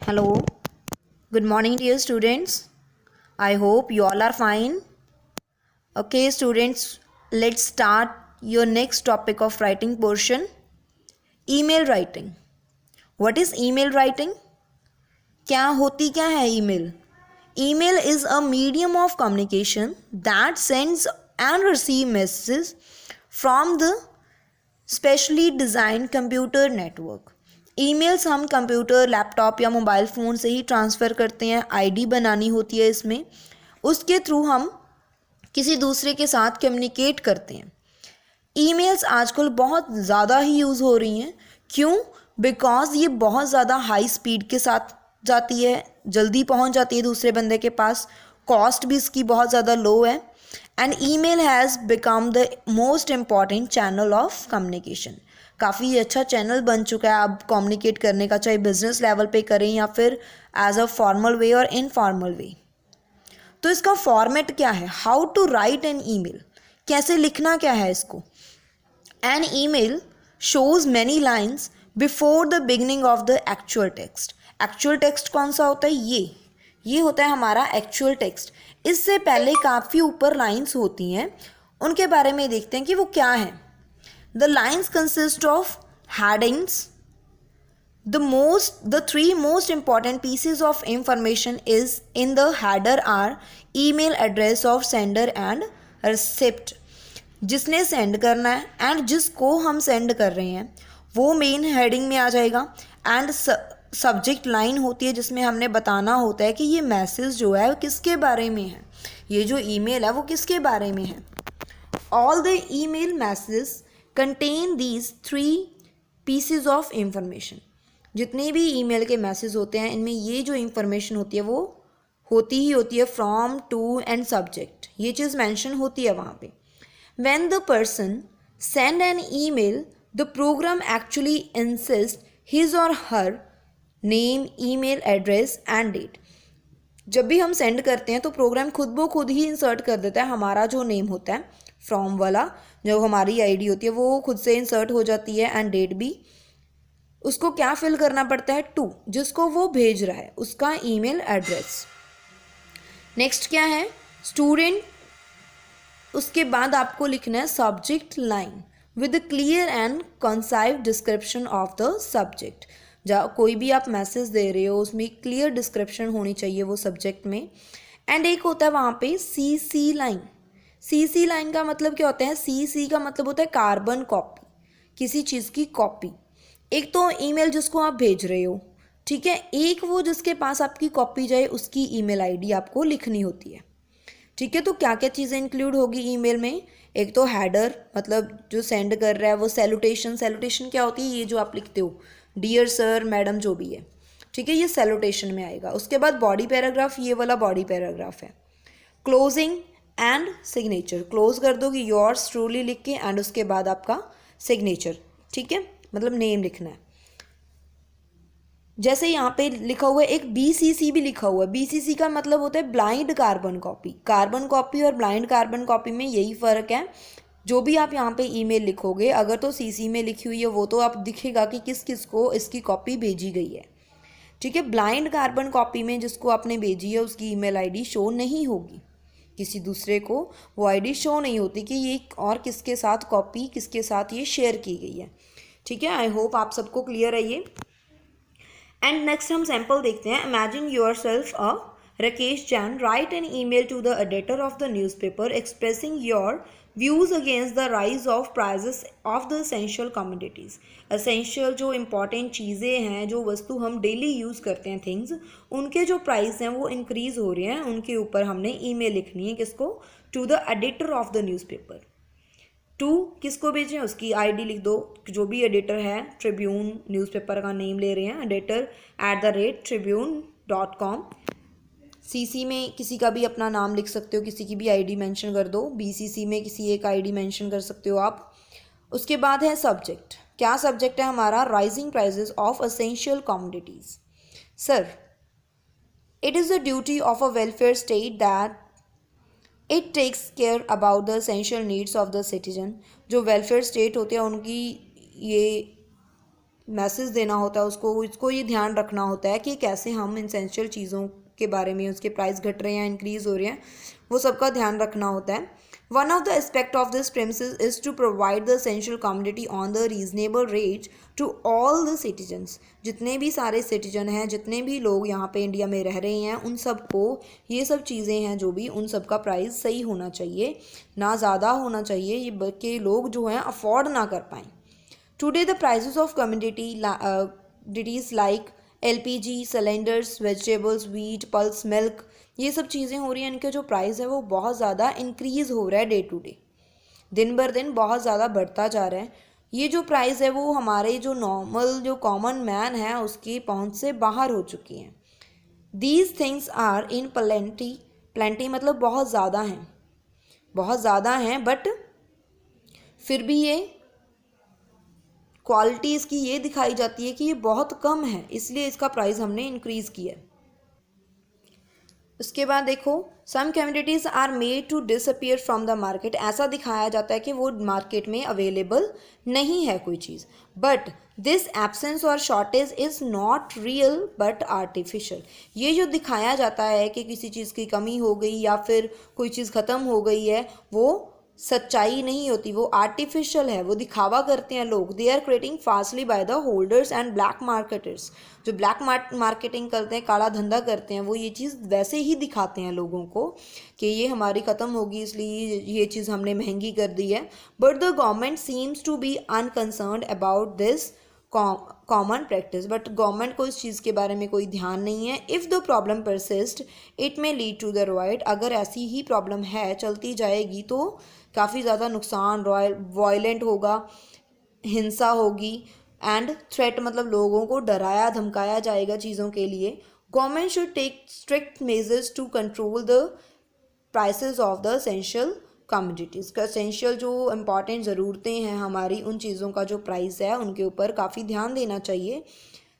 Hello, good morning, dear students. I hope you all are fine. Okay, students, let's start your next topic of writing portion. Email writing. What is email writing? क्या है email? Email is a medium of communication that sends and receives messages from the specially design computer network. Emails हम computer laptop या mobile phone से ही transfer करते हैं. ID बनानी होती है इसमें, उसके थ्रू हम किसी दूसरे के साथ कम्युनिकेट करते हैं. ईमेल्स आजकल बहुत ज़्यादा ही यूज़ हो रही हैं. क्यों? बिकॉज़ ये बहुत ज़्यादा हाई स्पीड के साथ जाती है, जल्दी पहुंच जाती है दूसरे बंदे के पास. कॉस्ट भी इसकी बहुत ज़्यादा लो है. And email has become the most important channel of communication. काफ़ी अच्छा चैनल बन चुका है अब कम्युनिकेट करने का, चाहे बिजनेस लेवल पे करें या फिर एज अ फॉर्मल वे और इनफॉर्मल वे. तो इसका फॉर्मेट क्या है? How to write an email. कैसे लिखना क्या है इसको? An email shows many lines before the beginning of the actual text. Actual text कौन सा होता है? ये होता है हमारा एक्चुअल टेक्स्ट. इससे पहले काफ़ी ऊपर लाइन्स होती हैं, उनके बारे में देखते हैं कि वो क्या है. The lines consist of headings. The three most important pieces of information is in the header are email address of sender and recipient. जिसने सेंड करना है एंड जिसको हम सेंड कर रहे हैं वो मेन हेडिंग में आ जाएगा. एंड सब्जेक्ट लाइन होती है जिसमें हमने बताना होता है कि ये मैसेज जो है किसके बारे में है, ये जो ईमेल है वो किसके बारे में है. All the email message contain these three pieces of information. जितने भी ईमेल के मैसेज होते हैं इनमें ये जो इंफॉर्मेशन होती है वो होती है फ्रॉम, टू एंड सब्जेक्ट. ये चीज़ मेंशन होती है वहाँ पे. When the person send an email, the program actually insists his or her name, email address and date. जब भी हम सेंड करते हैं तो प्रोग्राम खुद ब खुद ही इंसर्ट कर देता है हमारा जो नेम होता है, फ्रॉम वाला जो हमारी आईडी होती है वो खुद से इंसर्ट हो जाती है. एंड डेट भी. उसको क्या फिल करना पड़ता है? टू, जिसको वो भेज रहा है उसका ईमेल एड्रेस. नेक्स्ट क्या है? स्टूडेंट. उसके बाद आपको लिखना है subject line with clear and concise description of the subject. जहाँ कोई भी आप मैसेज दे रहे हो उसमें क्लियर डिस्क्रिप्शन होनी चाहिए वो सब्जेक्ट में. एंड एक होता है वहाँ पे सी लाइन. सी लाइन का मतलब क्या होता है? सी का मतलब होता है कार्बन कॉपी, किसी चीज़ की कॉपी. एक तो ईमेल जिसको आप भेज रहे हो, ठीक है, एक वो जिसके पास आपकी कॉपी जाए उसकी ईमेल आईडी आपको लिखनी होती है. ठीक है, तो क्या क्या चीज़ें इंक्लूड होगी ईमेल में? एक तो हेडर, मतलब जो सेंड कर रहा है वो. सैल्यूटेशन क्या होती है? ये जो आप लिखते हो डियर सर, मैडम, जो भी है, ठीक है, ये सैल्यूटेशन में आएगा. उसके बाद बॉडी पैराग्राफ, ये वाला बॉडी पैराग्राफ है. Closing and signature. क्लोज कर दो कि योर्स ट्रूली लिख के, एंड उसके बाद आपका सिग्नेचर, ठीक है, मतलब नेम लिखना है. जैसे यहाँ पे लिखा हुआ है एक BCC भी लिखा हुआ है. BCC का मतलब होता है blind carbon copy. Carbon copy और ब्लाइंड कार्बन कॉपी में यही फ़र्क है. जो भी आप यहाँ पे ईमेल लिखोगे, अगर तो CC में लिखी हुई है वो तो आप दिखेगा कि किस किस को इसकी कॉपी भेजी गई है, ठीक है. ब्लाइंड कार्बन कॉपी में जिसको आपने भेजी है उसकी ईमेल आईडी शो नहीं होगी, किसी दूसरे को वो आईडी शो नहीं होती कि ये और किसके साथ कॉपी, किसके साथ ये शेयर की गई है, ठीक है. आई होप आप सबको क्लियर है ये. एंड नेक्स्ट हम सैम्पल देखते हैं. Imagine yourself a Rakesh Jain write an email to the editor of the newspaper expressing your views against the rise of prices of the essential commodities. Essential जो important चीज़ें हैं, जो वस्तु हम डेली यूज़ करते हैं, थिंग्स, उनके जो प्राइस हैं वो इंक्रीज़ हो रहे हैं, उनके ऊपर हमने ईमेल लिखनी है. किसको? To the editor of the newspaper. To किसको भेजें? उसकी आईडी लिख दो, जो भी एडिटर है. ट्रिब्यून न्यूज़पेपर का नेम ले रहे हैं, एडिटर @tribune.com. CC में किसी का भी अपना नाम लिख सकते हो, किसी की भी आईडी मेंशन कर दो. BCC में किसी एक आईडी मेंशन कर सकते हो आप. उसके बाद है सब्जेक्ट. क्या सब्जेक्ट है हमारा? Rising prices of essential commodities. Sir, it is the duty of a welfare state that it takes care about the essential needs of the citizen. जो वेलफेयर स्टेट होते हैं उनकी ये मैसेज देना होता है उसको ये ध्यान रखना होता है कि कैसे हम एसेंशियल चीज़ों के बारे में, उसके प्राइस घट रहे हैं इंक्रीज़ हो रहे हैं, वो सबका ध्यान रखना होता है। One of the aspect of this premises is to provide the essential commodity on the reasonable rate to all the citizens. जितने भी सारे सिटीजन हैं, जितने भी लोग यहाँ पे इंडिया में रह रहे हैं, उन सबको ये सब चीज़ें हैं जो भी, उन सब का प्राइस सही होना चाहिए, ना ज़्यादा होना चाहिए ये बल्कि लोग जो हैं अफोर्ड ना कर पाएँ। Today, the prices of commodities like LPG, cylinders, vegetables, wheat, pulse, milk, ये सब चीज़ें हो रही हैं, इनके जो प्राइस है वो बहुत ज़्यादा इंक्रीज़ हो रहा है डे टू डे, दिन भर दिन बहुत ज़्यादा बढ़ता जा रहा है। ये जो प्राइस है वो हमारे जो नॉर्मल जो कॉमन मैन है उसकी पहुंच से बाहर हो चुकी हैं। These things are in plenty, plenty मतलब बहुत ज़्यादा हैं बट फिर भी ये क्वालिटी इसकी ये दिखाई जाती है कि ये बहुत कम है, इसलिए इसका प्राइस हमने इंक्रीज़ किया है। उसके बाद देखो, some commodities are made to disappear from the market. ऐसा दिखाया जाता है कि वो मार्केट में अवेलेबल नहीं है कोई चीज़, बट दिस एब्सेंस और shortage is not real but artificial. ये जो दिखाया जाता है कि किसी चीज़ की कमी हो गई या फिर कोई चीज़ ख़त्म हो गई है, वो सच्चाई नहीं होती, वो आर्टिफिशियल है, वो दिखावा करते हैं लोग। They are creating fastly by the holders and black marketers. जो ब्लैक मार्केटिंग करते हैं, काला धंधा करते हैं, वो ये चीज़ वैसे ही दिखाते हैं लोगों को कि ये हमारी ख़त्म होगी इसलिए ये चीज़ हमने महंगी कर दी है। But the government seems to be unconcerned about this common practice. But government को इस चीज़ के बारे में कोई ध्यान नहीं है। If the problem persist it may lead to the riot. अगर ऐसी ही प्रॉब्लम है, चलती जाएगी, तो काफ़ी ज़्यादा नुकसान, वायलेंट होगा, हिंसा होगी, एंड थ्रेट मतलब लोगों को डराया धमकाया जाएगा चीज़ों के लिए। Government should take strict measures to control the prices of the essential commodities. का एसेंशियल जो इम्पॉर्टेंट ज़रूरतें हैं हमारी, उन चीज़ों का जो प्राइस है उनके ऊपर काफ़ी ध्यान देना चाहिए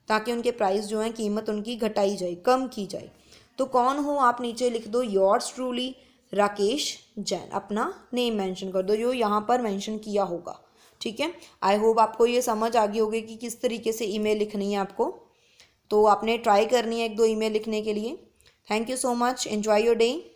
ताकि उनके प्राइस जो हैं, कीमत उनकी घटाई जाए, कम की जाए। तो कौन हो आप नीचे लिख दो, योर्स ट्रूली राकेश जैन, अपना नेम मेंशन कर दो जो यहाँ पर मेंशन किया होगा। ठीक है, आई होप आपको ये समझ आ गई होगी कि किस तरीके से ईमेल लिखनी है आपको। तो आपने ट्राई करनी है 1-2 ईमेल लिखने के लिए। Thank you so much, enjoy your day.